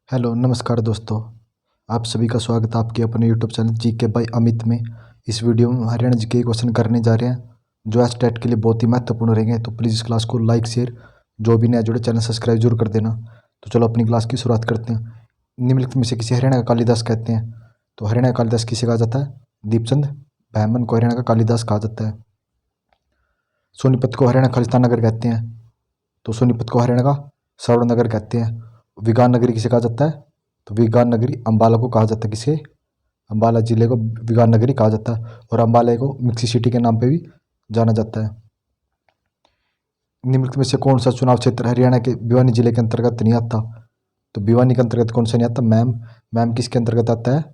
Hello नमस्कार दोस्तों। आप सभी का स्वागत है आपके अपने यूट्यूब चैनल जी के बाई अमित में। इस वीडियो में हम हरियाणा जी के क्वेश्चन करने जा रहे हैं जो आज टेट के लिए बहुत ही महत्वपूर्ण रहेंगे। तो प्लीज़ इस क्लास को लाइक शेयर जो भी नया जुड़े चैनल सब्सक्राइब जरूर कर देना। तो चलो अपनी क्लास की शुरुआत करते हैं। निम्नलिखित में से किसे हरियाणा का कालिदास कहते हैं? तो हरियाणा का कालिदास किसे कहा जाता है? दीपचंद बैमन को हरियाणा का कालिदास कहा जाता है। सोनीपत को हरियाणा खालिस्तान नगर कहते हैं। तो सोनीपत को हरियाणा का स्वर्ण नगर कहते हैं। विज्ञान नगरी किसे कहा जाता है? तो विज्ञान नगरी अम्बाला को कहा जाता है। किसे? अम्बाला जिले को विज्ञान नगरी कहा जाता है और अम्बाला को मिक्सी सिटी के नाम पे भी जाना जाता है। निम्नलिखित में से कौन सा चुनाव क्षेत्र हरियाणा के भिवानी जिले के अंतर्गत नहीं आता? तो भिवानी के अंतर्गत कौन सा नहीं आता? मैम मैम किसके अंतर्गत आता है?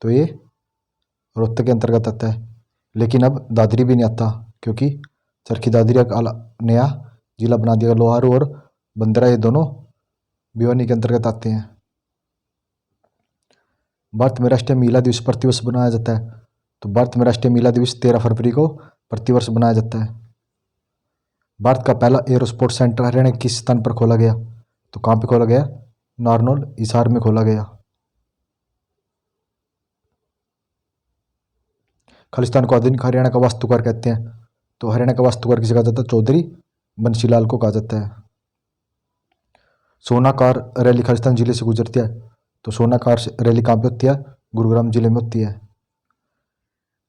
तो ये रोहतक के अंतर्गत आता है। लेकिन अब दादरी भी नहीं आता क्योंकि चरखी दादरी का नया जिला बना दिया। लोहारू और बंदरा ये दोनों भिवानी के अंतर्गत आते हैं। भारत में राष्ट्रीय महिला दिवस प्रतिवर्ष बनाया जाता है। तो भारत में राष्ट्रीय महिला दिवस 13 फरवरी को प्रतिवर्ष बनाया जाता है। भारत का पहला एयरोस्पोर्ट सेंटर हरियाणा के किस स्थान पर खोला गया? तो कहाँ पे खोला गया? नारनौल हिसार में खोला गया। खालिस्तान को आधुनिक हरियाणा का वास्तुकार कहते हैं। तो हरियाणा का वास्तुकार किसे कहा जाता है? चौधरी बंशीलाल को कहा जाता है। सोनाकार रैली खालिस्तान जिले से गुजरती है। तो सोनाकार रैली कहाँ पे होती है? गुरुग्राम जिले में होती है।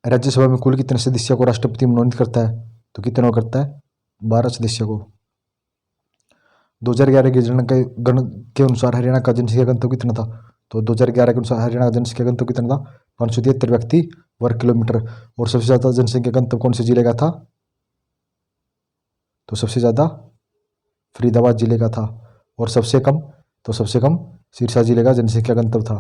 राज्यसभा में कुल कितने सदस्यों को राष्ट्रपति मनोनीत करता है? तो कितने को करता है? 12 सदस्यों को। 2011 की जनगणना के अनुसार हरियाणा का जनसंख्या घनत्व कितना था? तो 2011 के अनुसार हरियाणा का जनसंख्या घनत्व कितना था? 573 व्यक्ति वर्ग किलोमीटर। और सबसे ज्यादा जनसंख्या घनत्व कौन से जिले का था? तो सबसे ज्यादा फरीदाबाद जिले का था। और सबसे कम? तो सबसे कम सिरसा जिले का जनसंख्या घनत्व था।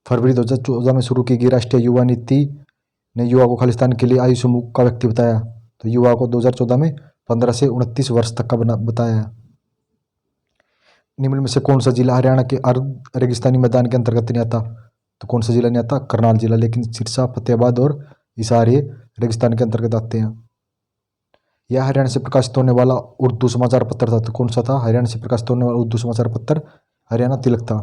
फरवरी 2014 में शुरू की गई राष्ट्रीय युवा नीति ने युवा को खालिस्तान के लिए आयु समूह का व्यक्ति बताया। तो युवा को 2014 में 15 से 29 वर्ष तक का बताया। निम्न में से कौन सा जिला हरियाणा के अर्ध रेगिस्तानी मैदान के अंतर्गत नहीं आता? तो कौन सा जिला नहीं आता? करनाल जिला। लेकिन सिरसा फतेहाबाद और हिसार ये रेगिस्तान के अंतर्गत आते हैं। यह हरियाणा से प्रकाशित होने वाला उर्दू समाचार पत्र था। तो कौन सा था हरियाणा से प्रकाशित होने वाला उर्दू समाचार पत्र? हरियाणा तिलक था।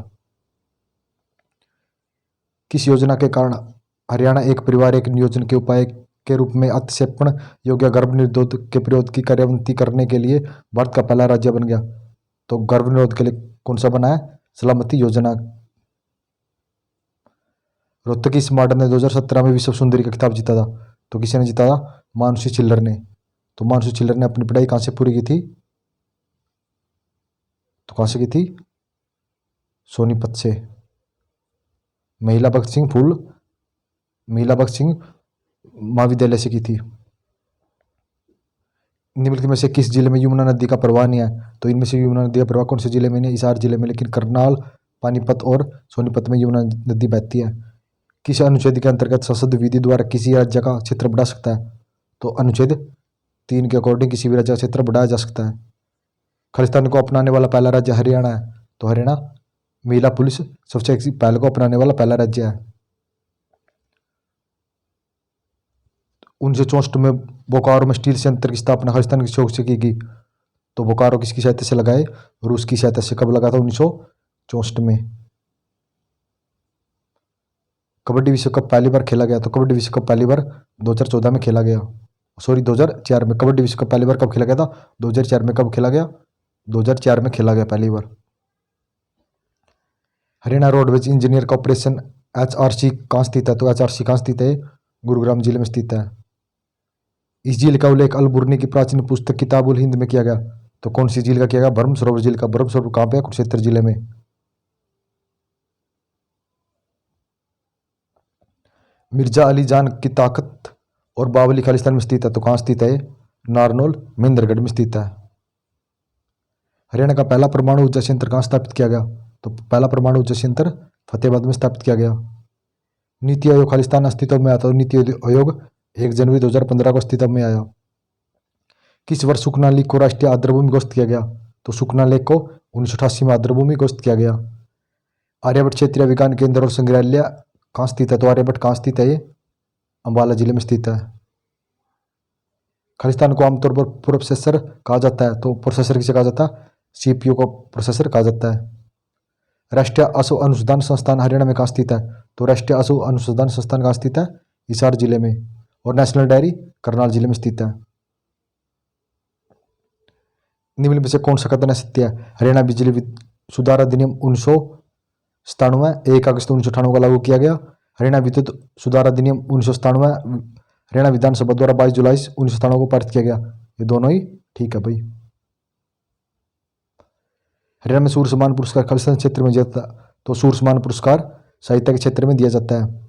किस योजना के कारण हरियाणा एक परिवार एक नियोजन के उपाय के रूप में अतिक्षेपण योग्य गर्भ निरोध के प्रयोग की कार्यान्वित करने के लिए भारत का पहला राज्य बन गया? तो गर्भ निरोध के लिए कौन सा बना है? सलामती योजना। रोहतकी स्मार्ट ने 2017 में विश्व सुंदरी का खिताब जीता था। तो किसी ने जीता था? मानुषी छिल्लर ने। तो मानुषी छिल्लर ने अपनी पढ़ाई कहाँ से पूरी की थी? तो कहाँ से की थी? सोनीपत से। महिला भगत सिंह महाविद्यालय से की थी। निम्नलिखित में से किस जिले में यमुना नदी का प्रवाह नहीं है? तो इनमें से यमुना नदी का प्रवाह कौन से जिले में नहीं? हिसार जिले में। लेकिन करनाल पानीपत और सोनीपत में यमुना नदी बहती है। किस अनुच्छेद के अंतर्गत संसद विधि द्वारा किसी राज्य का क्षेत्र बढ़ा सकता है? तो अनुच्छेद 3 के अकॉर्डिंग किसी भी राज्य का क्षेत्र बढ़ाया जा सकता है। खालिस्तान को अपनाने वाला पहला राज्य हरियाणा है। तो हरियाणा महिला पुलिस सबसे पहले को अपनाने वाला पहला राज्य है। 1964 में बोकारो में स्टील संयंत्र की स्थापना खालिस्तान के शौक से की गई। तो बोकारो किसकी सहायता से लगाए? रूस की सहायता से। कब लगा था? 1964 में। कबड्डी विश्व कप पहली बार खेला गया? तो कबड्डी विश्व कप पहली बार 2014 में खेला गया। सॉरी 2004 में। कबड्डी विश्व कप पहली बार कब खेला गया था? 2004 में। कब खेला गया? 2004 में खेला गया पहली बार। Haryana roadways engineer corporation HRC कहाँ स्थित है? तो HRC कहाँ स्थित है? गुरुग्राम जिले में स्थित है। इस झील का उल्लेख अलबुर्नी की प्राचीन पुस्तक किताबुल हिंद में किया गया। तो कौन सी झील का किया गया? ब्रह्म सरोवर झील का। ब्रह्म सरोवर कहाँ पे है? कुरुक्षेत्र जिले में। मिर्जा अली जान की ताकत और बावली खालिस्तान में स्थित है। तो कहाँ स्थित है? नारनौल महेंद्रगढ़ में स्थित है। हरियाणा का पहला परमाणु ऊर्जा संयंत्र कहाँ स्थापित किया गया? तो पहला परमाणु ऊर्जा संयंत्र फतेहाबाद में स्थापित किया गया। नीति आयोग खालिस्तान अस्तित्व में आया था। नीति आयोग 1 जनवरी 2015 को अस्तित्व में आया। किस वर्ष सुखना लेक को राष्ट्रीय आर्द्रभूमि घोषित किया गया? तो सुखना लेक को 1988 में आर्द्रभूमि घोषित किया गया। आर्यभट्ट क्षेत्रीय विज्ञान केंद्र और संग्रहालय कहाँ स्थित है? तो आर्यभट्ट कहाँ स्थित है? ये अम्बाला जिले में स्थित है। खालिस्तान को आमतौर पर प्रोसेसर कहा जाता है, तो प्रोसेसर किसे कहा जाता है? सीपीयू को प्रोसेसर कहा जाता है। राष्ट्रीय अश्व अनुसंधान संस्थान हरियाणा में कहाँ स्थित है? तो राष्ट्रीय अश्व अनुसंधान संस्थान कहाँ स्थित है? हिसार जिले में। और नेशनल डायरी करनाल जिले में स्थित है। निम्न में से कौन सा कथन सत्य है? हरियाणा बिजली सुधार अधिनियम 1997 1 अगस्त 1998 को लागू किया गया। हरियाणा विद्युत सुधार अधिनियम 1997 हरियाणा विधानसभा द्वारा 22 जुलाई 1997 को पारित किया गया। ये दोनों ही ठीक है भाई। हरियाणा में सूर्य सम्मान पुरस्कार खालिस्तान क्षेत्र में दिया जाता है, तो सूर्य सम्मान पुरस्कार साहित्य के क्षेत्र में दिया जाता है।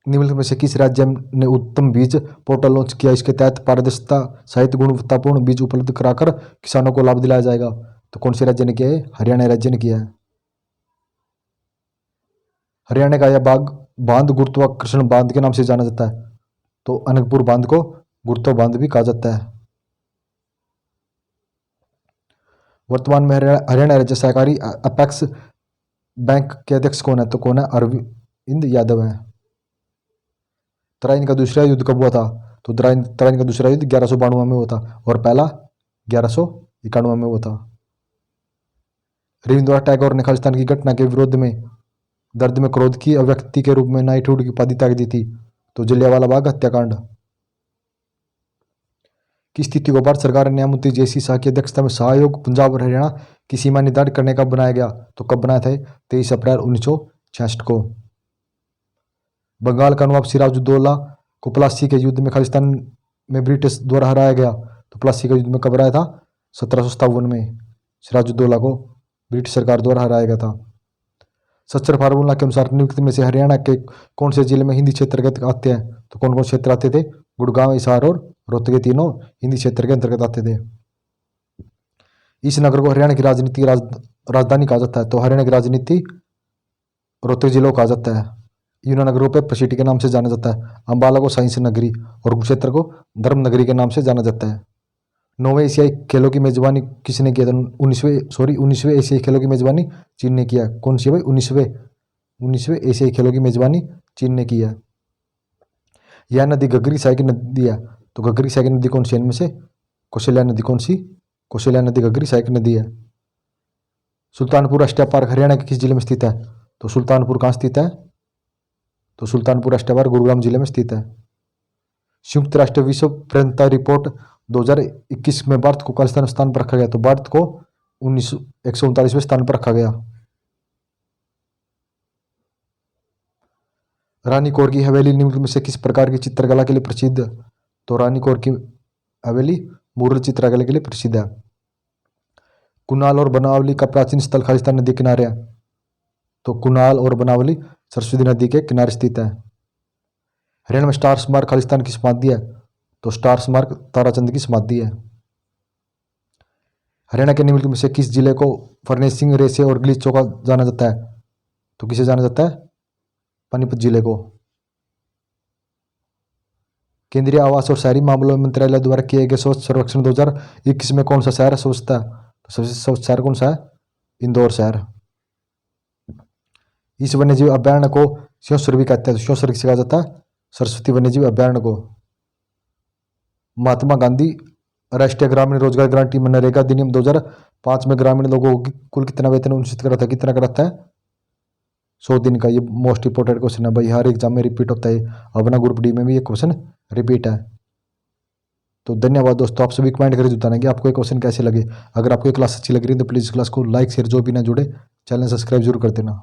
निम्नलिखित में से किस राज्य ने उत्तम बीज पोर्टल लॉन्च किया? इसके तहत पारदर्शिता सहित गुणवत्तापूर्ण बीज उपलब्ध कराकर किसानों को लाभ दिलाया जाएगा। तो कौन से राज्य ने किया है? हरियाणा राज्य ने किया है। हरियाणा का यह बांध गुरुत्वाकर्षण बांध के नाम से जाना जाता है, तो अनकपुर बांध को गुरुत्व बांध भी कहा जाता है। वर्तमान में हरियाणा राज्य सहकारी अपेक्स बैंक के अध्यक्ष कौन है? तो कौन है? अरविंद यादव है। तराइन का दूसरा युद्ध कब हुआ था? तो तराइन का दूसरा युद्ध 1192 में हुआ था और पहला 1191 में हुआ था। रविंद्रनाथ टैगोर ने खालिस्तान की घटना के विरोध में दर्द में क्रोध की अभिव्यक्ति के रूप में नाइटहुड की उपाधि त्याग दी थी, तो जलियांवाला बाग हत्याकांड। की स्थिति को भारत सरकार ने न्यायमूर्ति जेसी शाह की अध्यक्षता में सहयोग पंजाब और हरियाणा की सीमा निर्धारित करने का बनाया गया? तो कब बनाया था? 23 अप्रैल 1966 को। बंगाल का नवाब सिराजुद्दौला को प्लासी के युद्ध में खालिस्तान में ब्रिटिश द्वारा हराया गया, तो प्लासी का युद्ध में कब हराया था? 1757 में सिराजुद्दौला को ब्रिटिश सरकार द्वारा हराया गया था। सच्चर फार्मूला के अनुसार निम्नलिखित में से हरियाणा के कौन से जिले में हिंदी क्षेत्र के आते हैं? तो कौन कौन क्षेत्र आते थे? गुड़गांव, हिसार और रोहतक, तीनों हिंदी क्षेत्र के अंतर्गत आते थे। इस नगर को हरियाणा की राजनीतिक राजधानी कहा जाता है, तो हरियाणा की राजनीति रोहतक जिले को कहा जाता है। यूनानगर को पेपर सिटी के नाम से जाना जाता है, अंबाला को साइंस नगरी और कुरुक्षेत्र को धर्म नगरी के नाम से जाना जाता है। 9वें एशियाई खेलों की मेजबानी किसने किया था? 19वें एशियाई खेलों की मेजबानी चीन ने किया। कौन सी भाई? 19वें एशियाई खेलों की मेजबानी चीन ने की है। यह नदी घग्गरी सहायक नदी है, तो घग्गरी सहायक नदी कौन सी है इनमें से? कौशल्या नदी। कौन सी? कौशल्या नदी घग्गरी सहायक नदी है। सुल्तानपुर राष्ट्रीय पार्क हरियाणा के किस जिले में स्थित है? तो सुल्तानपुर कहाँ स्थित है? तो सुल्तानपुर राष्ट्रीय पार्क गुरुग्राम जिले में स्थित है। संयुक्त राष्ट्र विश्व प्रजनता रिपोर्ट 2021 में भारत को किस स्थान पर रखा गया? तो भारत को 139वें स्थान पर रखा गया। रानी कौर की हवेली निम्नलिखित में से किस प्रकार की चित्रकला के लिए प्रसिद्ध? तो रानी कौर की हवेली मुरल चित्रकला के लिए प्रसिद्ध है। कुनाल और बनावली का प्राचीन स्थल खालिस्तान नदी किनारे है, तो कुनाल और बनावली सरस्वती नदी के किनारे स्थित है। हरियाणा में स्टार स्मारक खालिस्तान की समाधि है, तो स्टार स्मारक ताराचंद की समाधि है। हरियाणा के निम्नलिखित में से किस जिले को फर्नेसिंग, रेसे और गलीचों का जाना जाता है? तो किसे जाना जाता है? पानीपत जिले को। केंद्रीय आवास और शहरी मामलों मंत्रालय द्वारा किए गए स्वच्छ सर्वेक्षण 2021 में कौन सा शहर स्वच्छ था? तो सबसे स्वच्छ शहर कौन सा है? इंदौर शहर। इस वन्यजीव अभ्यारण्य को स्योसर भी कहते हैं, तो स्योसर किसे कहा जाता है? सरस्वती वन्यजीव अभ्यारण्य को। महात्मा गांधी राष्ट्रीय ग्रामीण रोजगार गारंटी मनरेगा अधिनियम 2005 में ग्रामीण लोगों को कुल कितना वेतन उन्निश्चित करा था? कितना कराता है? 100 दिन का। ये मोस्ट इंपोर्टेंट क्वेश्चन है भाई, हर एग्जाम में रिपीट होता है। अपना ग्रुप डी में भी ये क्वेश्चन रिपीट है। तो धन्यवाद दोस्तों, आप सभी कमेंट करके बताना कि आपको ये क्वेश्चन कैसे लगे। अगर आपको ये क्लास अच्छी लग रही है तो प्लीज़ क्लास को लाइक शेयर, जो भी ना जुड़े चैनल सब्सक्राइब जरूर कर देना।